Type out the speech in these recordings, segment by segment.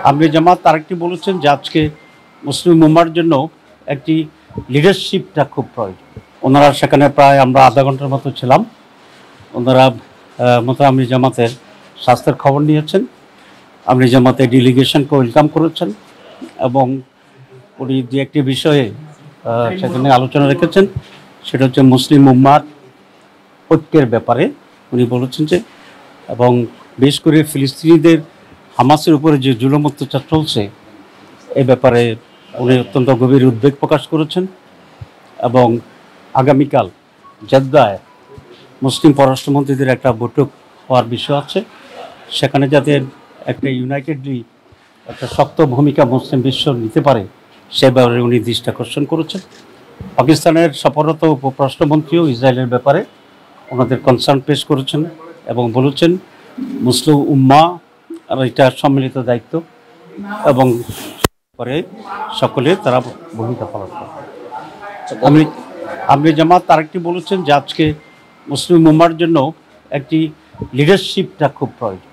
আমরি জামাত আরেকটি বলেছেন যে আজকে মুসলিম উম্মার জন্য একটি লিডারশিপটা খুব প্রয়োজন। ওনারা সেখানে প্রায় আমরা আধা ঘন্টার মতো ছিলাম। ওনারা আমরি জামাতের স্বাস্থ্যের খবর নিয়েছেন, আমরি জামাতের ডেলিগেশনকে ওয়েলকাম করেছেন এবং উনি যে একটি বিষয়ে সেখানে আলোচনা রেখেছেন সেটা হচ্ছে মুসলিম উম্মার ঐক্যের ব্যাপারে উনি বলেছেন যে, এবং বিশেষ করে ফিলিস্তিনিদের হামাসের উপরে যে জুলুম অত্যাচার চলছে এ ব্যাপারে উনি অত্যন্ত গভীর উদ্বেগ প্রকাশ করেছেন এবং আগামীকাল জেদ্দায় মুসলিম পররাষ্ট্রমন্ত্রীদের একটা বৈঠক হওয়ার বিষয় আছে, সেখানে যাতে একটা ইউনাইটেডলি একটা শক্ত ভূমিকা মুসলিম বিশ্ব নিতে পারে সে ব্যাপারে উনি দৃষ্টি আকর্ষণ করেছেন। পাকিস্তানের সফররত উপরাষ্ট্রমন্ত্রীও ইসরায়েলের ব্যাপারে ওনাদের কনসার্ন পেশ করেছেন এবং বলেছেন মুসলিম উম্মা আর এটা সম্মিলিত দায়িত্ব এবং পরে সকলে তারা ভূমিকা পালন করে। আমরি জামাত আরেকটি বলেছেন যে আজকে মুসলিম উম্মার জন্য একটি লিডারশিপটা খুব প্রয়োজন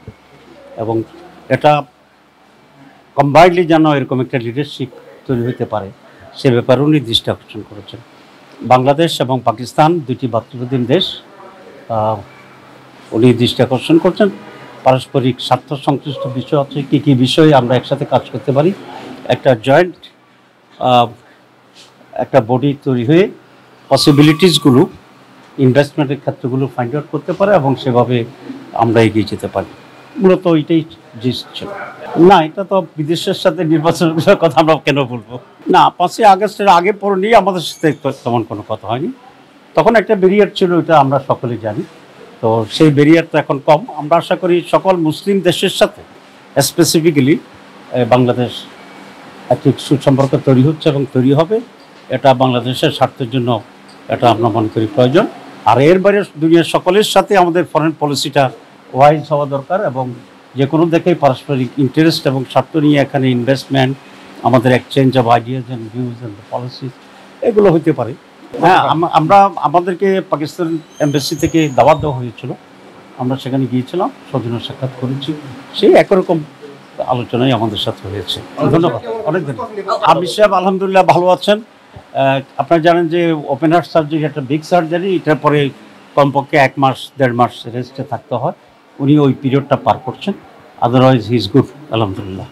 এবং এটা কম্বাইন্ডলি যেন এরকম একটা লিডারশিপ তৈরি হতে পারে সে ব্যাপারে উনি দৃষ্টি আকর্ষণ করেছেন। বাংলাদেশ এবং পাকিস্তান দুটি ভাতৃপ্রতিম দেশ, উনি দৃষ্টি আকর্ষণ করছেন পারস্পরিক স্বার্থ সংশ্লিষ্ট বিষয় আছে, কী কী বিষয়ে আমরা একসাথে কাজ করতে পারি, একটা জয়েন্ট একটা বডি তৈরি হয়ে পসিবিলিটিসগুলো ইনভেস্টমেন্টের ক্ষেত্রগুলো ফাইন্ড আউট করতে পারে এবং সেভাবে আমরা এগিয়ে যেতে পারি। মূলত ওইটাই জিনিস ছিল। না, এটা তো বিদেশের সাথে নির্বাচনের বিষয়ে কথা আমরা কেন বলবো? না, 5ই আগস্টের আগে পরে নিয়ে আমাদের সাথে তেমন কোনো কথা হয়নি। তখন একটা ব্যারিয়ার ছিল, এটা আমরা সকলে জানি। তো সেই ব্যারিয়ার তো এখন কম। আমরা আশা করি সকল মুসলিম দেশের সাথে স্পেসিফিক্যালি বাংলাদেশ একটি সুসম্পর্ক তৈরি হচ্ছে এবং তৈরি হবে। এটা বাংলাদেশের স্বার্থের জন্য এটা আমরা মনে করি প্রয়োজন। আর এর বাইরে দুনিয়ার সকলের সাথে আমাদের ফরেন পলিসিটা ওয়াইজ হওয়া দরকার এবং যে কোনো দেখেই পারস্পরিক ইন্টারেস্ট এবং স্বার্থ নিয়ে এখানে ইনভেস্টমেন্ট, আমাদের exchange of ideas and views and policies এগুলো হতে পারে। হ্যাঁ, আমাদেরকে পাকিস্তান এম্বাসি থেকে দাওয়াত দেওয়া হয়েছিল, আমরা সেখানে গিয়েছিলাম, সৌজন্য সাক্ষাৎ করেছি, সেই একরকম আলোচনাই আমাদের সাথে হয়েছে। ধন্যবাদ, অনেক ধন্যবাদ। আমি সাহেব আলহামদুলিল্লাহ ভালো আছেন। আপনারা জানেন যে ওপেন হার্ট সার্জারি একটা বিগ সার্জারি, এটার পরে কমপক্ষে 1 মাস 1.5 মাস রেস্টে থাকতে হয়। উনি ওই পিরিয়ডটা পার করছেন, আদারওয়াইজ হি ইজ গুড আলহামদুলিল্লাহ।